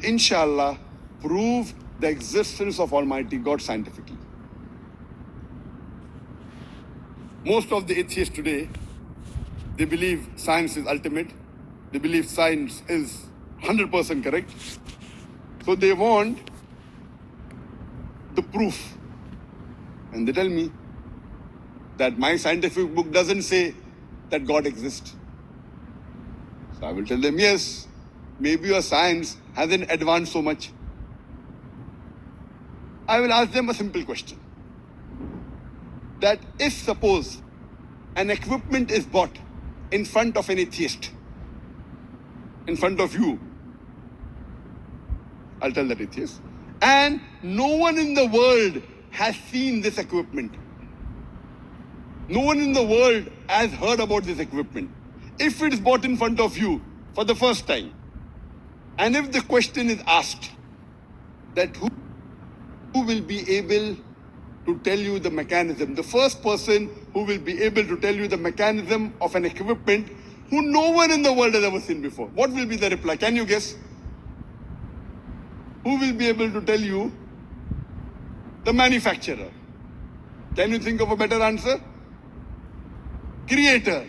inshallah, prove the existence of Almighty God scientifically. Most of the atheists today, they believe science is ultimate. They believe science is 100% correct. So they want the proof. And they tell me that my scientific book doesn't say that God exists. So I will tell them, yes, maybe your science hasn't advanced so much. I will ask them a simple question. That if suppose an equipment is bought in front of an atheist, in front of you, I'll tell that atheist, and no one in the world has seen this equipment. No one in the world has heard about this equipment. If it's bought in front of you for the first time, and if the question is asked that who will be able to tell you the mechanism, the first person who will be able to tell you the mechanism of an equipment who no one in the world has ever seen before, what will be the reply? Can you guess? Who will be able to tell you? The manufacturer. Can you think of a better answer? Creator.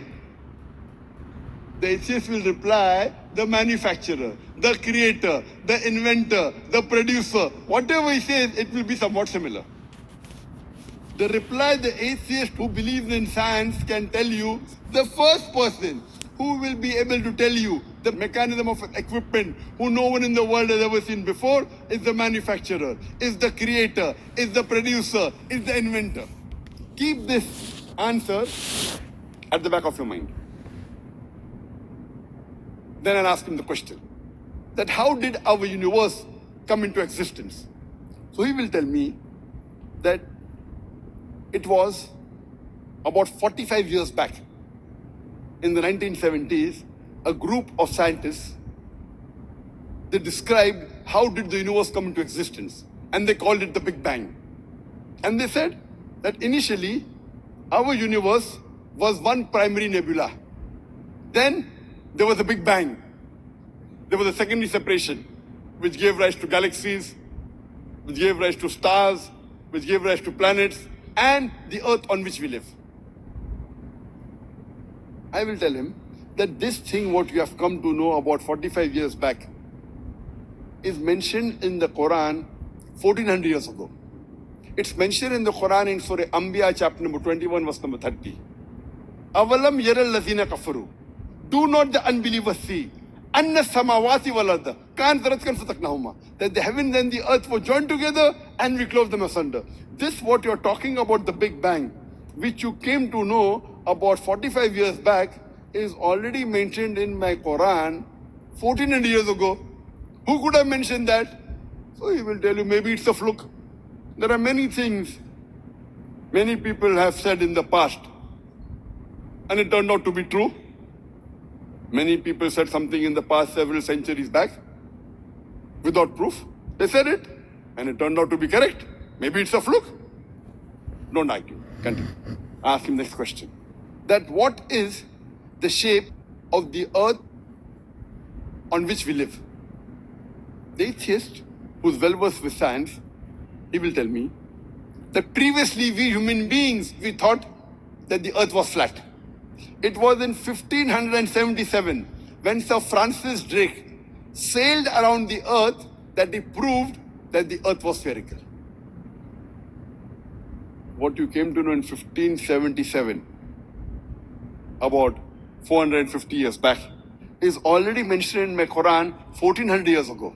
The atheist will reply, the manufacturer, the creator, the inventor, the producer. Whatever he says, it will be somewhat similar. The reply the atheist who believes in science can tell you, the first person who will be able to tell you the mechanism of an equipment who no one in the world has ever seen before is the manufacturer, is the creator, is the producer, is the inventor. Keep this answer at the back of your mind. Then I'll ask him the question that how did our universe come into existence? So he will tell me that it was about 45 years back, in the 1970s, a group of scientists, they described how did the universe come into existence, and they called it the Big Bang. And they said that initially, our universe was one primary nebula. Then there was a Big Bang. There was a secondary separation, which gave rise to galaxies, which gave rise to stars, which gave rise to planets, and the earth on which we live. I will tell him that this thing, what you have come to know about 45 years back, is mentioned in the Quran 1400 years ago. It's mentioned in the Quran in Surah Anbiya, chapter number 21, verse number 30. Avalam yaral lazina kafaru. Do not the unbelievers see? Anna samawati wal arda kan zaratkan fataknahuma. That the heavens and the earth were joined together and we clove them asunder. This what you're talking about, the Big Bang, which you came to know about 45 years back, is already mentioned in my Quran 1400 years ago. Who could have mentioned that? So he will tell you, maybe it's a fluke. There are many things many people have said in the past, and it turned out to be true. Many people said something in the past several centuries back without proof. They said it, and it turned out to be correct. Maybe it's a fluke. Don't argue. Continue. Ask him next question. That what is the shape of the earth on which we live? The atheist, who's well versed with science, he will tell me that previously we human beings, we thought that the earth was flat. It was in 1577 when Sir Francis Drake sailed around the earth that he proved that the earth was spherical. What you came to know in 1577, about 450 years back, is already mentioned in my Quran 1400 years ago.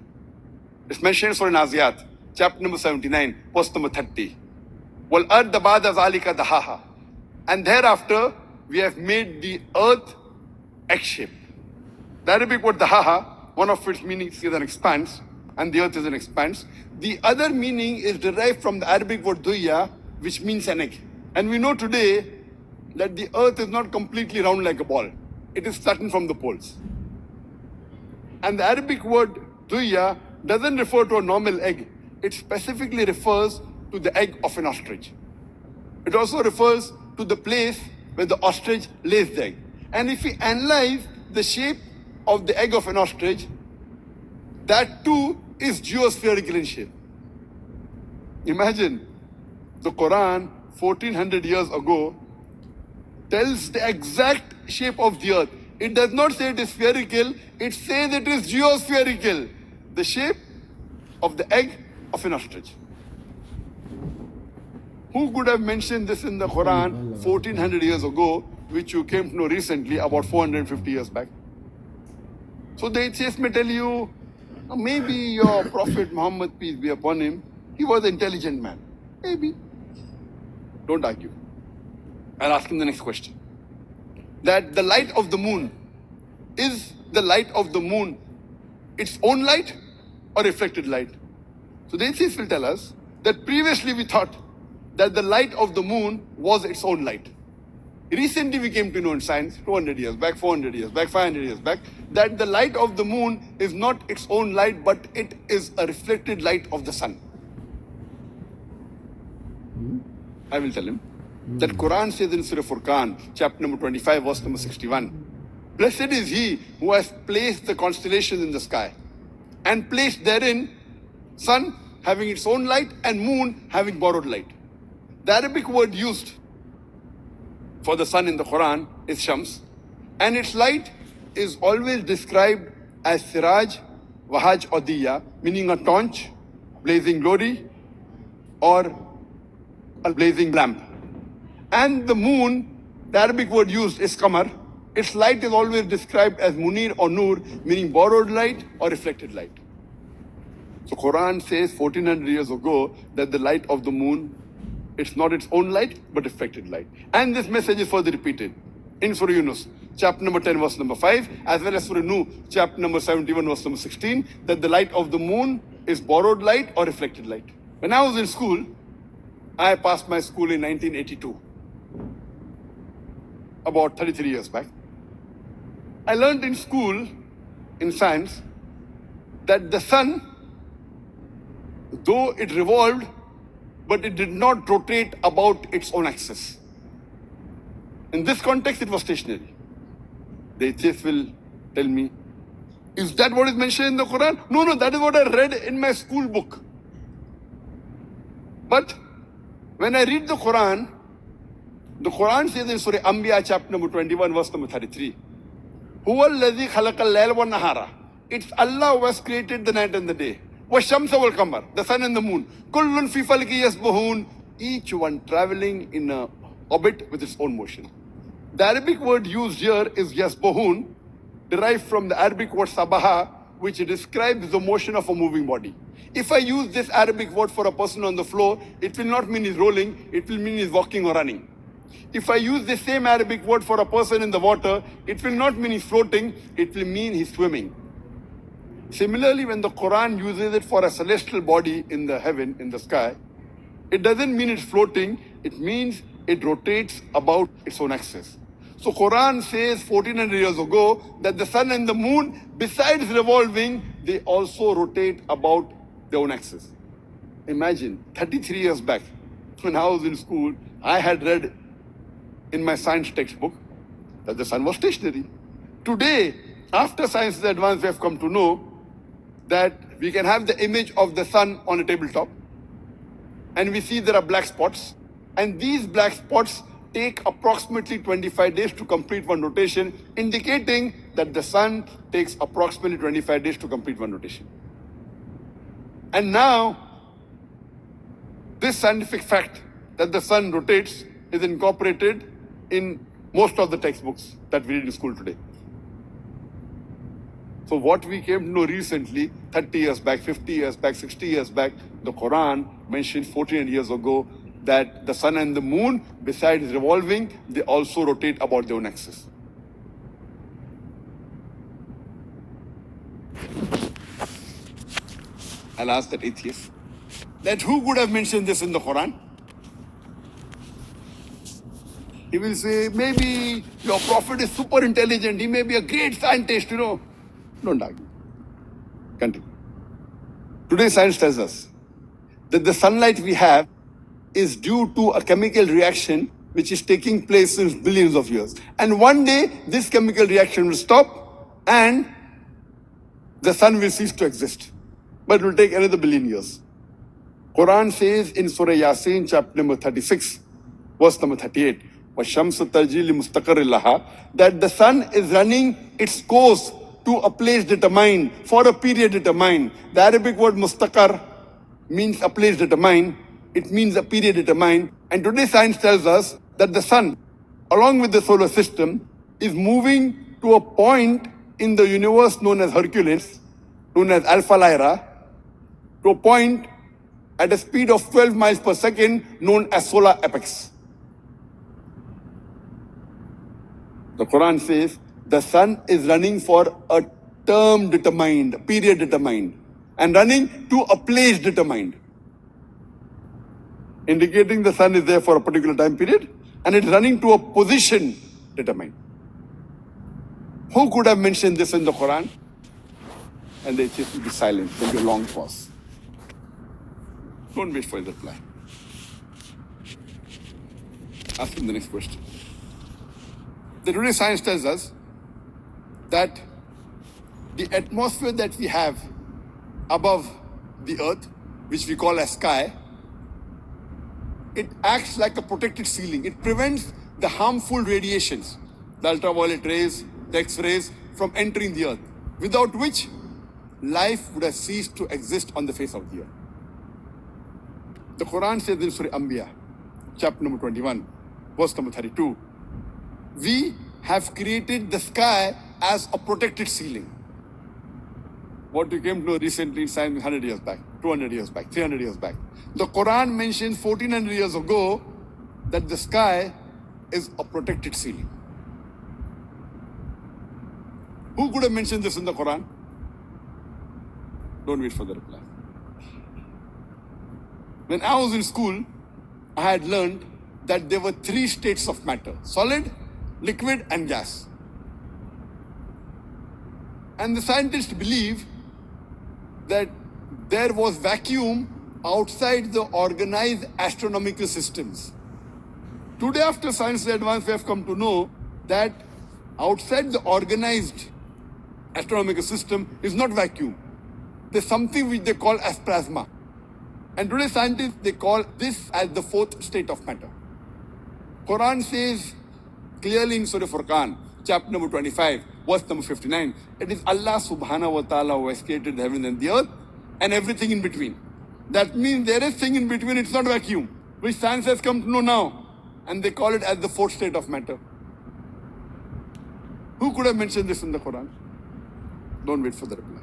It's mentioned in Surah Naziyat, chapter number 79, verse number 30. Wal arda ba'da zalika dahaha. And thereafter, we have made the earth egg-shaped. The Arabic word dahaha, one of its meanings is an expanse, and the earth is an expanse. The other meaning is derived from the Arabic word duya, which means an egg. And we know today that the earth is not completely round like a ball. It is flattened from the poles. And the Arabic word duya doesn't refer to a normal egg. It specifically refers to the egg of an ostrich. It also refers to the place where the ostrich lays the egg. And if we analyze the shape of the egg of an ostrich, that too is geospherical in shape. Imagine, the Quran 1400 years ago tells the exact shape of the earth. It does not say it is spherical, it says it is geospherical. The shape of the egg of an ostrich. Who could have mentioned this in the Quran 1400 years ago, which you came to know recently, about 450 years back? So the atheists may tell you, maybe your Prophet Muhammad, peace be upon him, he was an intelligent man. Maybe. Don't argue. I'll ask him the next question. That the light of the moon, is the light of the moon its own light or reflected light? So the atheists will tell us that previously we thought that the light of the moon was its own light. Recently we came to know in science, 200 years back, 400 years back, 500 years back, that the light of the moon is not its own light, but it is a reflected light of the sun. I will tell him that Quran says in Surah Furqan, chapter number 25, verse number 61, blessed is he who has placed the constellations in the sky and placed therein sun having its own light and moon having borrowed light. The Arabic word used for the sun in the Quran is Shams, and its light is always described as Siraj, Wahaj or Diya, meaning a torch, blazing glory, or a blazing lamp. And the moon, the Arabic word used is Qamar. Its light is always described as Munir or Nur, meaning borrowed light or reflected light. So Quran says 1400 years ago that the light of the moon, it's not its own light, but reflected light. And this message is further repeated in Surah Yunus, chapter number 10, verse number 5, as well as Surah Nuh, chapter number 71, verse number 16, that the light of the moon is borrowed light or reflected light. When I was in school, I passed my school in 1982, about 33 years back. I learned in school, in science, that the sun, though it revolved, but it did not rotate about its own axis. In this context, it was stationary. The atheist will tell me, is that what is mentioned in the Quran? No, that is what I read in my school book. But when I read the Quran says in Surah Anbiya, chapter number 21, verse number 33, Huwa alladhi khalaqa al-layla wa nahara. It's Allah who has created the night and the day. وَالشَّمْسَ وَالْقَمَرَ, the sun and the moon. كُلٌّ فِي فَلْكِ يَسْبَحُونَ, each one traveling in an orbit with its own motion. The Arabic word used here is yasbahun, derived from the Arabic word sabaha, which describes the motion of a moving body. If I use this Arabic word for a person on the floor, it will not mean he's rolling, it will mean he's walking or running. If I use the same Arabic word for a person in the water, it will not mean he's floating, it will mean he's swimming. Similarly, when the Quran uses it for a celestial body in the heaven, in the sky, it doesn't mean it's floating, it means it rotates about its own axis. So Quran says 1400 years ago that the sun and the moon, besides revolving, they also rotate about their own axis. Imagine, 33 years back, when I was in school, I had read in my science textbook that the sun was stationary. Today, after science is advanced, we have come to know that we can have the image of the sun on a tabletop, and we see there are black spots, and these black spots take approximately 25 days to complete one rotation, indicating that the sun takes approximately 25 days to complete one rotation. And now, this scientific fact that the sun rotates is incorporated in most of the textbooks that we read in school today. So what we came to know recently, 30 years back, 50 years back, 60 years back, the Quran mentioned 14 years ago that the sun and the moon, besides revolving, they also rotate about their own axis. I'll ask that atheist, that who could have mentioned this in the Quran? He will say, maybe your prophet is super intelligent, he may be a great scientist, Don't argue. Continue. Today science tells us that the sunlight we have is due to a chemical reaction which is taking place since billions of years. And one day this chemical reaction will stop and the sun will cease to exist. but it will take another billion years. Quran says in Surah Yasin, chapter number 36, verse number 38, وَالشَّمْسُ تَجْرِي لِمُسْتَقَرٍّ لَهَا, that the sun is running its course to a place determined, for a period determined. The Arabic word mustaqar means a place determined. It means a period determined. And today science tells us that the sun, along with the solar system, is moving to a point in the universe known as Hercules, known as Alpha Lyra, to a point at a speed of 12 miles per second known as solar apex. The Quran says the sun is running for a term determined, a period determined, and running to a place determined, indicating the sun is there for a particular time period and it's running to a position determined. Who could have mentioned this in the Quran? And they just will be silent. There'll be a long pause. Don't wait for his reply. Ask him the next question. The today science tells us that the atmosphere that we have above the earth, which we call as sky, it acts like a protected ceiling. It prevents the harmful radiations, the ultraviolet rays, the X-rays, from entering the earth, without which life would have ceased to exist on the face of the earth. The Quran says in Surah Anbiya, chapter number 21, verse number 32, we have created the sky as a protected ceiling. What we came to know recently in science 100 years back, 200 years back, 300 years back. The Quran mentions 1400 years ago that the sky is a protected ceiling. Who could have mentioned this in the Quran? Don't wait for the reply. When I was in school, I had learned that there were three states of matter: solid, liquid, and gas. And the scientists believe that there was vacuum outside the organized astronomical systems. Today, after science advance, we have come to know that outside the organized astronomical system is not vacuum. There's something which they call as plasma. And today scientists, they call this as the fourth state of matter. Quran says clearly in Surah Furqan, chapter number 25, verse number 59, it is Allah subhanahu wa ta'ala who has created the heaven and the earth and everything in between. That means there is thing in between, it's not vacuum, which science has come to know now. And they call it as the fourth state of matter. Who could have mentioned this in the Quran? Don't wait for the reply.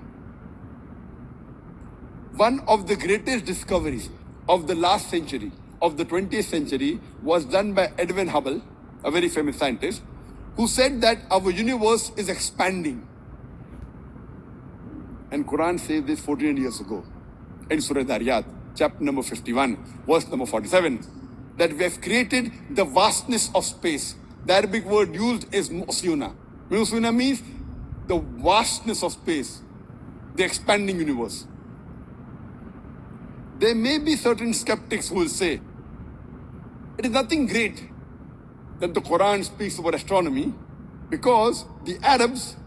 One of the greatest discoveries of the last century, of the 20th century, was done by Edwin Hubble, a very famous scientist, who said that our universe is expanding. And Quran says this 14 years ago in Surah Dariyat, chapter number 51, verse number 47, that we have created the vastness of space. The Arabic word used is musuna. Musuna means the vastness of space, the expanding universe. There may be certain skeptics who will say, it is nothing great that the Quran speaks about astronomy because the Arabs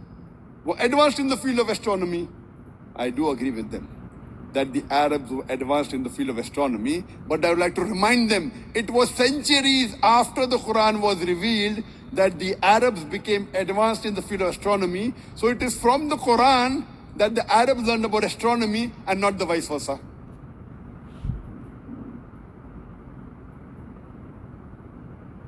were advanced in the field of astronomy. I do agree with them that the Arabs were advanced in the field of astronomy, but I would like to remind them, it was centuries after the Quran was revealed that the Arabs became advanced in the field of astronomy. So it is from the Quran that the Arabs learned about astronomy and not the vice versa.